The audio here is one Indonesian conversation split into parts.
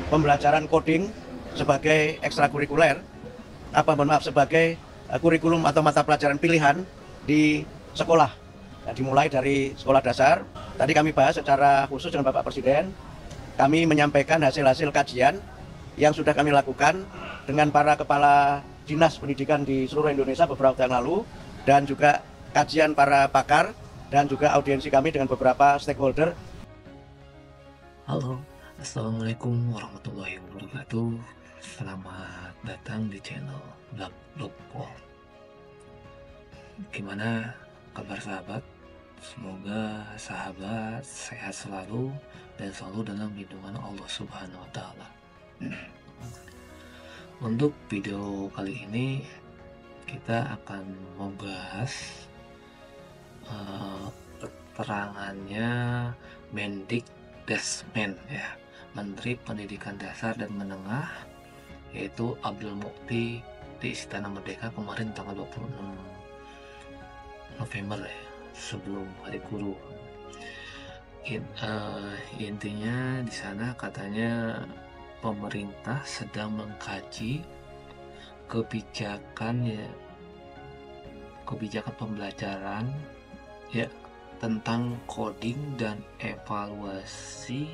pembelajaran coding sebagai ekstrakurikuler, sebagai kurikulum atau mata pelajaran pilihan di sekolah. Nah, dimulai dari sekolah dasar. Tadi kami bahas secara khusus dengan Bapak Presiden. Kami menyampaikan hasil-hasil kajian yang sudah kami lakukan dengan para kepala dinas pendidikan di seluruh Indonesia beberapa waktu yang lalu, dan juga kajian para pakar dan juga audiensi kami dengan beberapa stakeholder. Halo, Assalamualaikum warahmatullahi wabarakatuh. Selamat datang di channel Blog. Gimana kabar sahabat? Semoga sahabat sehat selalu dan selalu dalam lindungan Allah Subhanahu wa Ta'ala. Untuk video kali ini kita akan membahas keterangannya Mendikdesmen, ya, Menteri Pendidikan Dasar dan Menengah, yaitu Abdul Mukti di Istana Merdeka kemarin tanggal 26 November, ya, sebelum Hari Guru. Intinya di sana katanya pemerintah sedang mengkaji kebijakan pembelajaran, ya, tentang coding dan evaluasi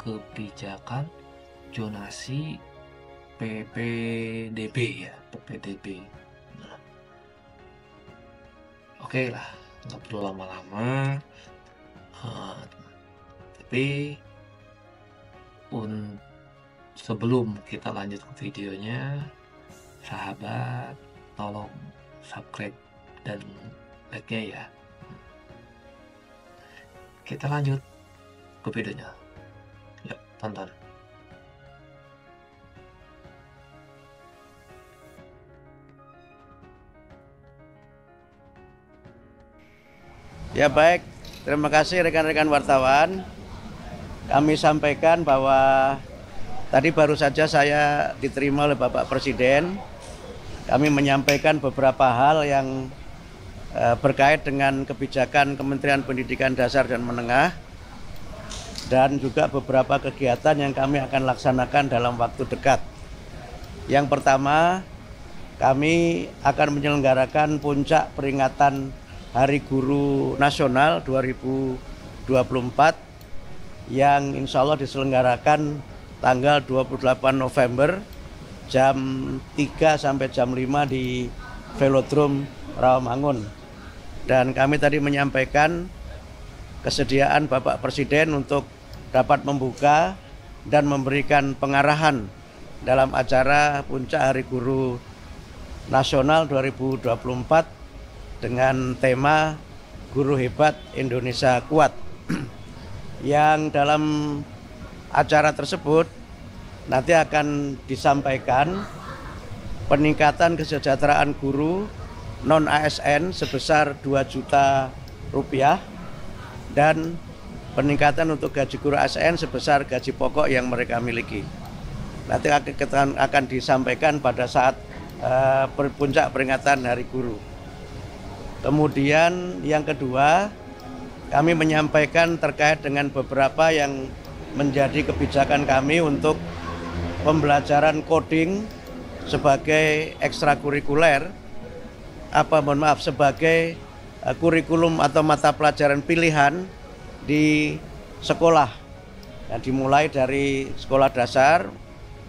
kebijakan zonasi PPDB, ya, PPDB. Nah, oke lah, nggak perlu lama-lama. Tapi sebelum kita lanjut ke videonya, sahabat tolong subscribe dan like-nya, ya. Kita lanjut ke videonya. Yuk, tonton. Ya baik, terima kasih rekan-rekan wartawan. Kami sampaikan bahwa tadi baru saja saya diterima oleh Bapak Presiden. Kami menyampaikan beberapa hal yang berkait dengan kebijakan Kementerian Pendidikan Dasar dan Menengah, dan juga beberapa kegiatan yang kami akan laksanakan dalam waktu dekat. Yang pertama, kami akan menyelenggarakan puncak peringatan Hari Guru Nasional 2024 yang insya Allah diselenggarakan tanggal 28 November jam 3 sampai jam 5 di Velodrome Rawamangun. Dan kami tadi menyampaikan kesediaan Bapak Presiden untuk dapat membuka dan memberikan pengarahan dalam acara puncak Hari Guru Nasional 2024 dengan tema Guru Hebat Indonesia Kuat. Yang dalam acara tersebut nanti akan disampaikan peningkatan kesejahteraan guru non-ASN sebesar 2 juta rupiah dan peningkatan untuk gaji guru ASN sebesar gaji pokok yang mereka miliki. Nanti akan disampaikan pada saat puncak peringatan Hari Guru. Kemudian yang kedua, kami menyampaikan terkait dengan beberapa yang menjadi kebijakan kami untuk pembelajaran coding sebagai ekstrakurikuler, sebagai kurikulum atau mata pelajaran pilihan di sekolah. Nah, dimulai dari sekolah dasar,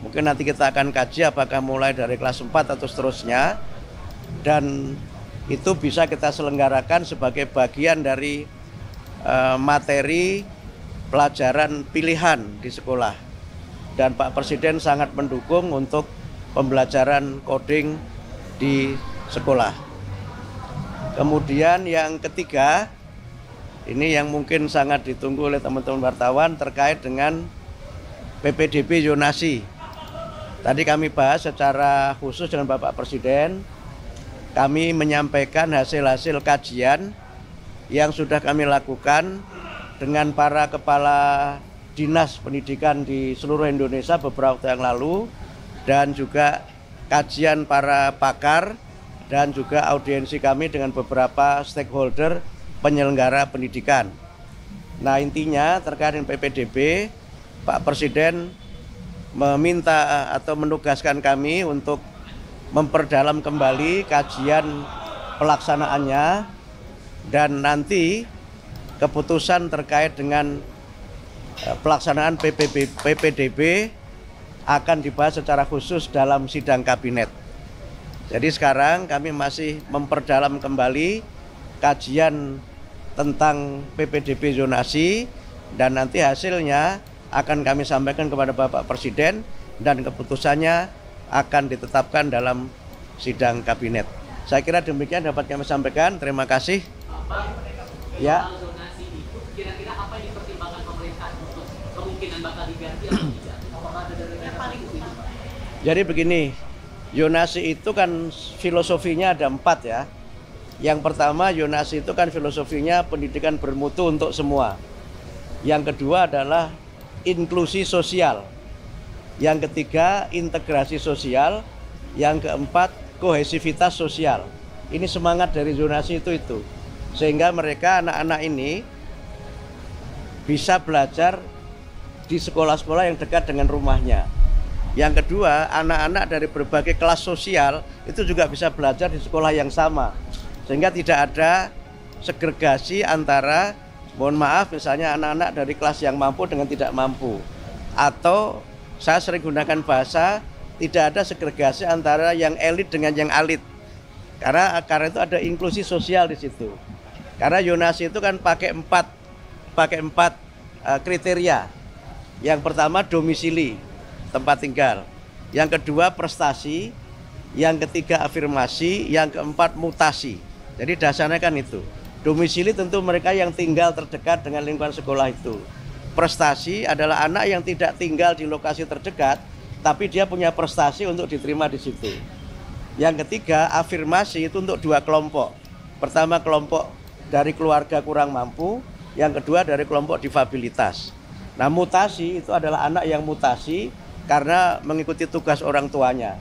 mungkin nanti kita akan kaji apakah mulai dari kelas 4 atau seterusnya, dan itu bisa kita selenggarakan sebagai bagian dari materi pelajaran pilihan di sekolah. Dan Pak Presiden sangat mendukung untuk pembelajaran coding di sekolah. Kemudian yang ketiga, ini yang mungkin sangat ditunggu oleh teman-teman wartawan terkait dengan PPDB zonasi. Tadi kami bahas secara khusus dengan Bapak Presiden. Kami menyampaikan hasil-hasil kajian yang sudah kami lakukan dengan para kepala dinas pendidikan di seluruh Indonesia beberapa waktu yang lalu, dan juga kajian para pakar dan juga audiensi kami dengan beberapa stakeholder penyelenggara pendidikan. Nah, intinya terkait dengan PPDB, Pak Presiden meminta atau menugaskan kami untuk memperdalam kembali kajian pelaksanaannya, dan nanti keputusan terkait dengan pelaksanaan PPDB akan dibahas secara khusus dalam sidang kabinet. Jadi sekarang kami masih memperdalam kembali kajian tentang PPDB zonasi, dan nanti hasilnya akan kami sampaikan kepada Bapak Presiden dan keputusannya akan ditetapkan dalam sidang kabinet. Saya kira demikian dapat kami sampaikan. Terima kasih. Ya. Kira-kira apa yang dipertimbangkan pemerintah untuk kemungkinan bakal diganti atau tidak? Apakah ada dari yang paling itu? Jadi begini, zonasi itu kan filosofinya ada 4 ya. Yang pertama, zonasi itu kan filosofinya pendidikan bermutu untuk semua. Yang kedua adalah inklusi sosial. Yang ketiga, integrasi sosial. Yang keempat, kohesivitas sosial. Ini semangat dari zonasi itu. Sehingga mereka, anak-anak ini bisa belajar di sekolah-sekolah yang dekat dengan rumahnya. Yang kedua, anak-anak dari berbagai kelas sosial itu juga bisa belajar di sekolah yang sama. Sehingga tidak ada segregasi antara, mohon maaf, misalnya anak-anak dari kelas yang mampu dengan tidak mampu. Atau saya sering gunakan bahasa, tidak ada segregasi antara yang elit dengan yang alit. Karena itu ada inklusi sosial di situ. Karena zonasi itu kan pakai empat kriteria. Yang pertama domisili, tempat tinggal. Yang kedua prestasi. Yang ketiga afirmasi. Yang keempat mutasi. Jadi dasarnya kan itu. Domisili tentu mereka yang tinggal terdekat dengan lingkungan sekolah itu. Prestasi adalah anak yang tidak tinggal di lokasi terdekat, tapi dia punya prestasi untuk diterima di situ. Yang ketiga, afirmasi itu untuk 2 kelompok. Pertama, kelompok dari keluarga kurang mampu. Yang kedua, dari kelompok difabilitas. Nah, mutasi itu adalah anak yang mutasi karena mengikuti tugas orang tuanya.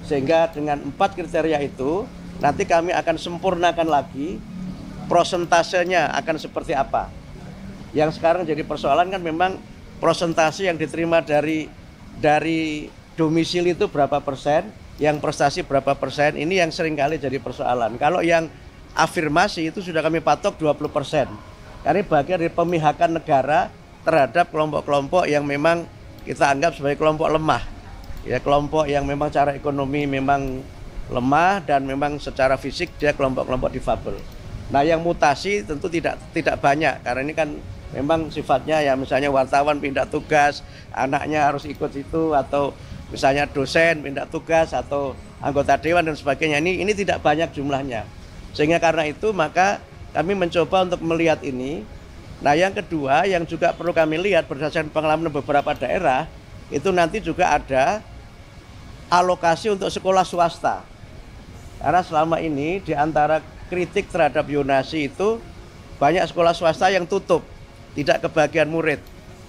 Sehingga dengan 4 kriteria itu, nanti kami akan sempurnakan lagi prosentasenya akan seperti apa. Yang sekarang jadi persoalan kan memang prosentase yang diterima dari domisili itu berapa persen, yang prestasi berapa persen, ini yang seringkali jadi persoalan. Kalau yang afirmasi itu sudah kami patok 20%. Karena bagian dari pemihakan negara terhadap kelompok-kelompok yang memang kita anggap sebagai kelompok lemah. Ya, kelompok yang memang secara ekonomi memang lemah dan memang secara fisik dia kelompok-kelompok difabel. Nah, yang mutasi tentu tidak banyak karena ini kan memang sifatnya ya misalnya wartawan pindah tugas, anaknya harus ikut itu, atau misalnya dosen pindah tugas atau anggota dewan dan sebagainya. Ini tidak banyak jumlahnya. Sehingga karena itu maka kami mencoba untuk melihat ini. Nah, yang kedua yang juga perlu kami lihat berdasarkan pengalaman beberapa daerah, itu nanti juga ada alokasi untuk sekolah swasta. Karena selama ini di antara kritik terhadap zonasi itu banyak sekolah swasta yang tutup, tidak kebagian murid.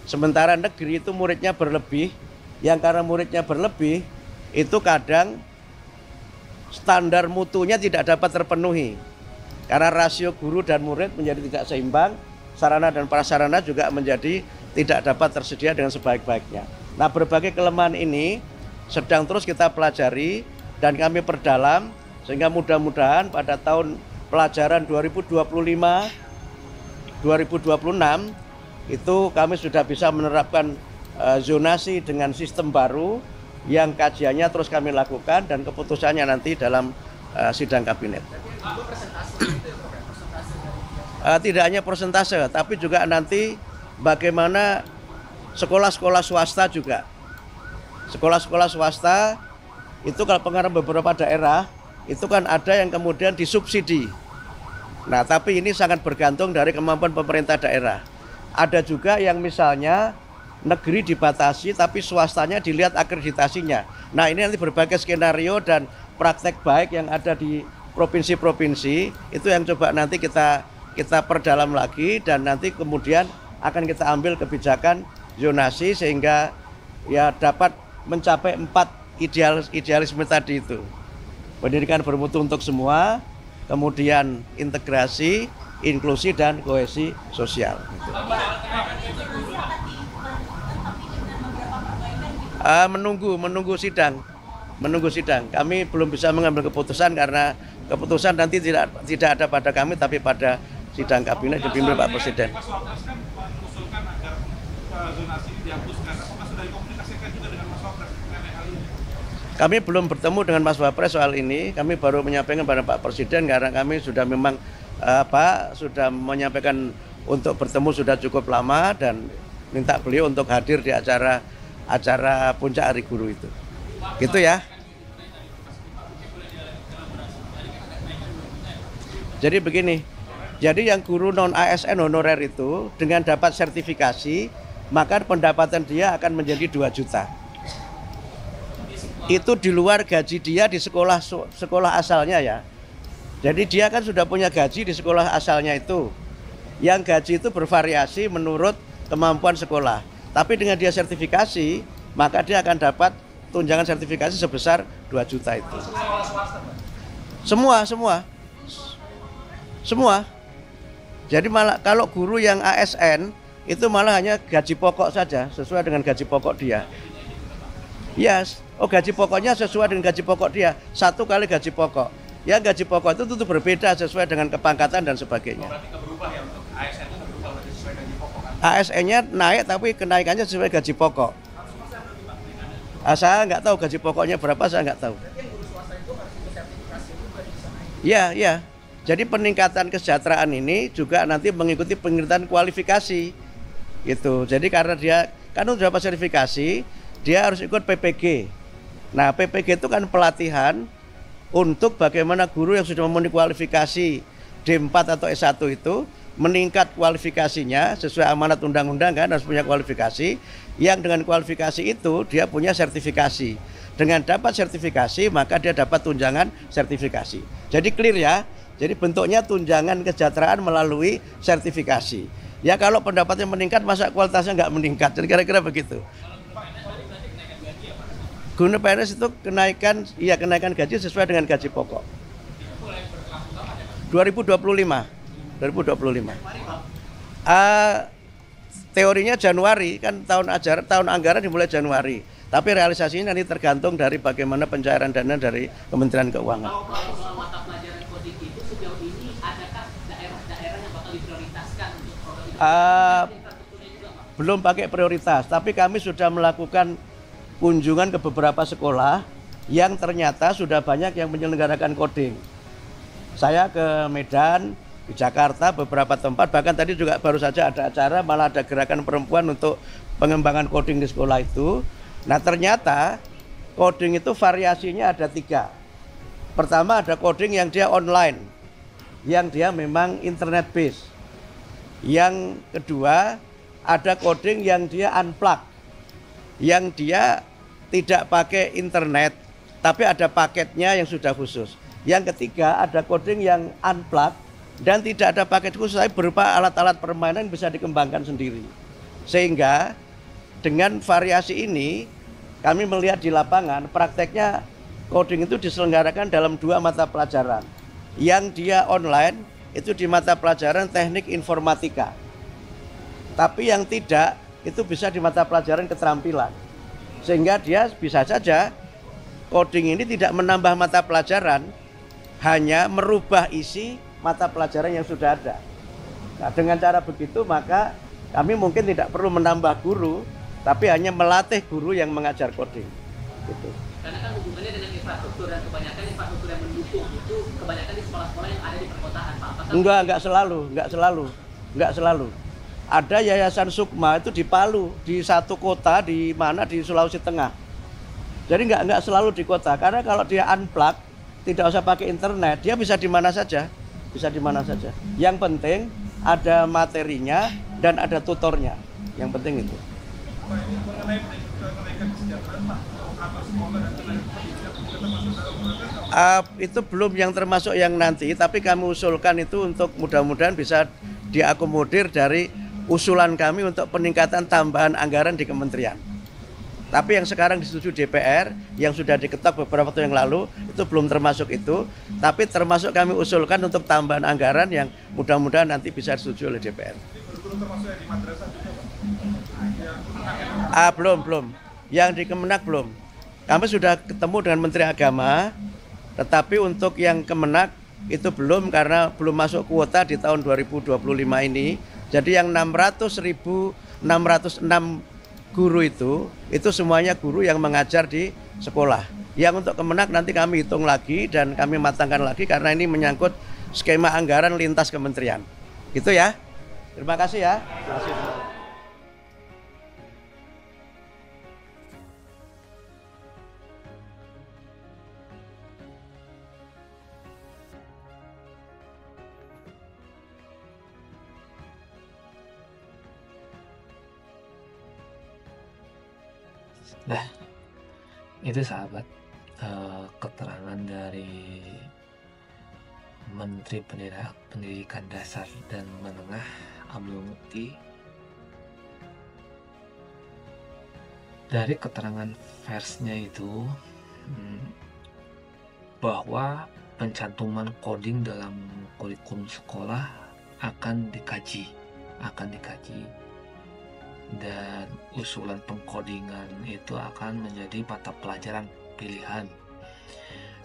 Sementara negeri itu muridnya berlebih, yang karena muridnya berlebih itu kadang standar mutunya tidak dapat terpenuhi. Karena rasio guru dan murid menjadi tidak seimbang, sarana dan prasarana juga menjadi tidak dapat tersedia dengan sebaik-baiknya. Nah, berbagai kelemahan ini sedang terus kita pelajari dan kami perdalam, sehingga mudah-mudahan pada tahun pelajaran 2025-2026 itu kami sudah bisa menerapkan zonasi dengan sistem baru yang kajiannya terus kami lakukan dan keputusannya nanti dalam sidang kabinet. Tidak hanya persentase, tapi juga nanti bagaimana sekolah-sekolah swasta juga. Sekolah-sekolah swasta itu kalau pengaruh beberapa daerah itu kan ada yang kemudian disubsidi. Nah, tapi ini sangat bergantung dari kemampuan pemerintah daerah. Ada juga yang misalnya negeri dibatasi tapi swastanya dilihat akreditasinya. Nah, ini nanti berbagai skenario dan praktek baik yang ada di provinsi-provinsi itu yang coba nanti kita perdalam lagi, dan nanti kemudian akan kita ambil kebijakan zonasi sehingga ya dapat mencapai 4 idealisme tadi itu. Pendidikan bermutu untuk semua, kemudian integrasi, inklusi, dan kohesi sosial. Menunggu sidang. Kami belum bisa mengambil keputusan karena keputusan nanti tidak ada pada kami tapi pada sidang kabinet dipimpin Pak Presiden. Mas Wapres kan mengusulkan agar zonasi ini dihapuskan. Apakah sudah dikomunikasikan juga dengan Mas Wapres mengenai hal ini? Kami belum bertemu dengan Mas Wapres soal ini. Kami baru menyampaikan pada Pak Presiden karena kami sudah memang sudah menyampaikan untuk bertemu sudah cukup lama dan minta beliau untuk hadir di acara puncak Hari Guru itu. Gitu ya. Jadi begini, jadi yang guru non ASN honorer itu dengan dapat sertifikasi, maka pendapatan dia akan menjadi 2 juta. Itu di luar gaji dia di sekolah asalnya ya. Jadi dia kan sudah punya gaji di sekolah asalnya itu. Yang gaji itu bervariasi menurut kemampuan sekolah. Tapi dengan dia sertifikasi, maka dia akan dapat tunjangan sertifikasi sebesar 2 juta itu. Semua. Jadi malah kalau guru yang ASN itu malah hanya gaji pokok saja sesuai dengan gaji pokok dia. Yes, gaji pokoknya sesuai dengan gaji pokok dia 1 kali gaji pokok. Ya gaji pokok itu tentu berbeda sesuai dengan kepangkatan dan sebagainya. Berubah ya untuk ASN itu berubah sesuai gaji pokok kan? ASN-nya naik tapi kenaikannya sesuai gaji pokok. Saya nggak tahu gaji pokoknya berapa, saya nggak tahu. Iya. Jadi peningkatan kesejahteraan ini juga nanti mengikuti peningkatan kualifikasi. Gitu. Jadi karena dia kan sudah dapat sertifikasi, dia harus ikut PPG. Nah, PPG itu kan pelatihan untuk bagaimana guru yang sudah memenuhi kualifikasi D4 atau S1 itu meningkat kualifikasinya sesuai amanat undang-undang kan harus punya kualifikasi. Yang dengan kualifikasi itu dia punya sertifikasi. Dengan dapat sertifikasi maka dia dapat tunjangan sertifikasi. Jadi clear ya. Jadi bentuknya tunjangan kesejahteraan melalui sertifikasi. Ya kalau pendapatnya meningkat masa kualitasnya nggak meningkat. Jadi kira-kira begitu. Guru PNS itu kenaikan gaji sesuai dengan gaji pokok. 2025. Teorinya Januari kan tahun anggaran dimulai Januari. Tapi realisasinya nanti tergantung dari bagaimana pencairan dana dari Kementerian Keuangan. Kalau soal mata pelajaran coding itu sejauh ini adakah daerah-daerah yang bakal diprioritaskan untuk program itu? Belum pakai prioritas, tapi kami sudah melakukan kunjungan ke beberapa sekolah yang ternyata sudah banyak yang menyelenggarakan coding. Saya ke Medan, di Jakarta, beberapa tempat, bahkan tadi juga baru saja ada acara, malah ada gerakan perempuan untuk pengembangan coding di sekolah itu. Nah ternyata coding itu variasinya ada 3. Pertama ada coding yang dia online, yang dia memang internet based. Yang kedua ada coding yang dia unplug, yang dia tidak pakai internet, tapi ada paketnya yang sudah khusus. Yang ketiga ada coding yang unplug dan tidak ada paket khusus, tapi berupa alat-alat permainan bisa dikembangkan sendiri. Sehingga dengan variasi ini kami melihat di lapangan prakteknya coding itu diselenggarakan dalam 2 mata pelajaran. Yang dia online itu di mata pelajaran teknik informatika. Tapi yang tidak itu bisa di mata pelajaran keterampilan. Sehingga dia bisa saja coding ini tidak menambah mata pelajaran, hanya merubah isi mata pelajaran yang sudah ada. Nah, dengan cara begitu maka kami mungkin tidak perlu menambah guru, tapi hanya melatih guru yang mengajar coding. Gitu. Karena kan hubungannya dengan infrastruktur dan kebanyakan infrastruktur yang mendukung itu kebanyakan di sekolah-sekolah yang ada di perkotaan, Pak. Enggak selalu. Ada yayasan Sukma itu di Palu, di satu kota di mana di Sulawesi Tengah. Jadi enggak selalu di kota, karena kalau dia unplug, tidak usah pakai internet, dia bisa di mana saja. Yang penting ada materinya dan ada tutornya. Yang penting itu. Itu belum yang termasuk yang nanti, tapi kami usulkan itu untuk mudah-mudahan bisa diakomodir dari usulan kami untuk peningkatan tambahan anggaran di kementerian. Tapi yang sekarang disetujui DPR, yang sudah diketok beberapa waktu yang lalu, itu belum termasuk itu. Tapi termasuk kami usulkan untuk tambahan anggaran yang mudah-mudahan nanti bisa disetujui oleh DPR. Belum termasuk yang di madrasah juga, Pak? Belum. Yang di Kemenak belum. Kami sudah ketemu dengan Menteri Agama, tetapi untuk yang Kemenak itu belum karena belum masuk kuota di tahun 2025 ini. Jadi yang 600.606 guru itu semuanya guru yang mengajar di sekolah. Yang untuk Kemenak nanti kami hitung lagi dan kami matangkan lagi karena ini menyangkut skema anggaran lintas kementerian. Gitu ya. Terima kasih ya. Terima kasih. Nah, itu sahabat, keterangan dari Menteri Pendidikan Dasar dan Menengah Abdul Mukti. Dari keterangan persnya itu bahwa pencantuman coding dalam kurikulum sekolah akan dikaji dan usulan pengkodingan itu akan menjadi mata pelajaran pilihan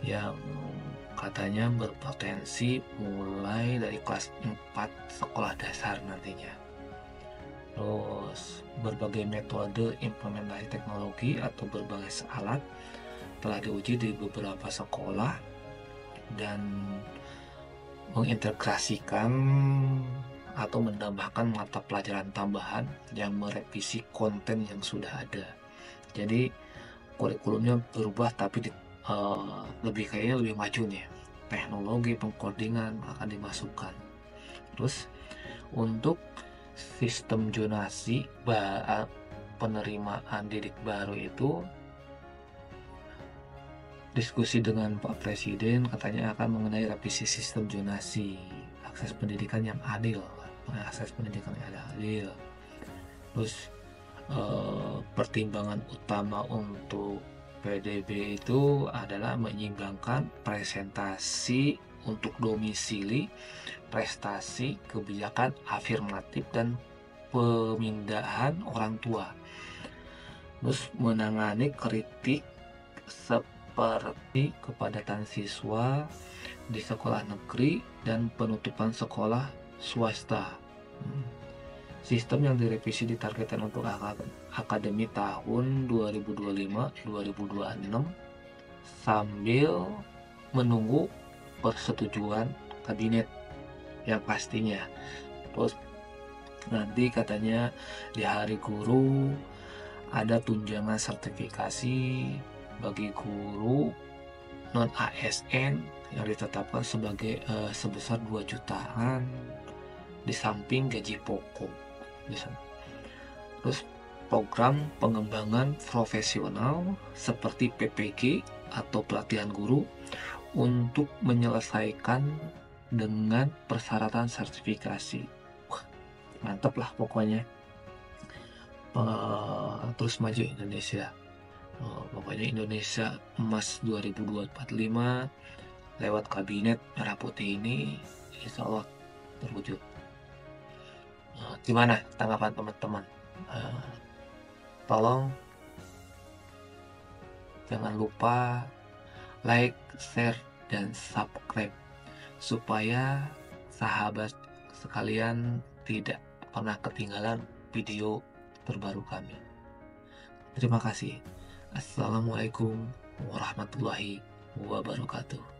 yang katanya berpotensi mulai dari kelas 4 sekolah dasar nantinya. Terus berbagai metode implementasi teknologi atau berbagai alat telah diuji di beberapa sekolah dan mengintegrasikan atau menambahkan mata pelajaran tambahan yang merevisi konten yang sudah ada. Jadi kurikulumnya berubah tapi lebih maju nih. Teknologi pengkodingan akan dimasukkan. Terus untuk sistem zonasi penerimaan didik baru itu, diskusi dengan Pak Presiden katanya akan mengenai revisi sistem zonasi, akses pendidikan yang adil. Terus pertimbangan utama untuk PDB itu adalah menyeimbangkan presentasi untuk domisili, prestasi, kebijakan afirmatif dan pemindahan orang tua. Terus menangani kritik seperti kepadatan siswa di sekolah negeri dan penutupan sekolah swasta. Sistem yang direvisi ditargetkan untuk akademi tahun 2025-2026 sambil menunggu persetujuan kabinet yang pastinya. Terus nanti katanya di Hari Guru ada tunjangan sertifikasi bagi guru non ASN yang ditetapkan sebagai sebesar 2 jutaan di samping gaji pokok. Terus program pengembangan profesional seperti PPG atau pelatihan guru untuk menyelesaikan dengan persyaratan sertifikasi. Mantap lah pokoknya. Terus maju Indonesia. Pokoknya Indonesia Emas 2045 lewat kabinet merah putih ini insya Allah terwujud. Gimana tanggapan teman-teman? Tolong jangan lupa like, share, dan subscribe supaya sahabat sekalian tidak pernah ketinggalan video terbaru kami. Terima kasih. Assalamualaikum warahmatullahi wabarakatuh.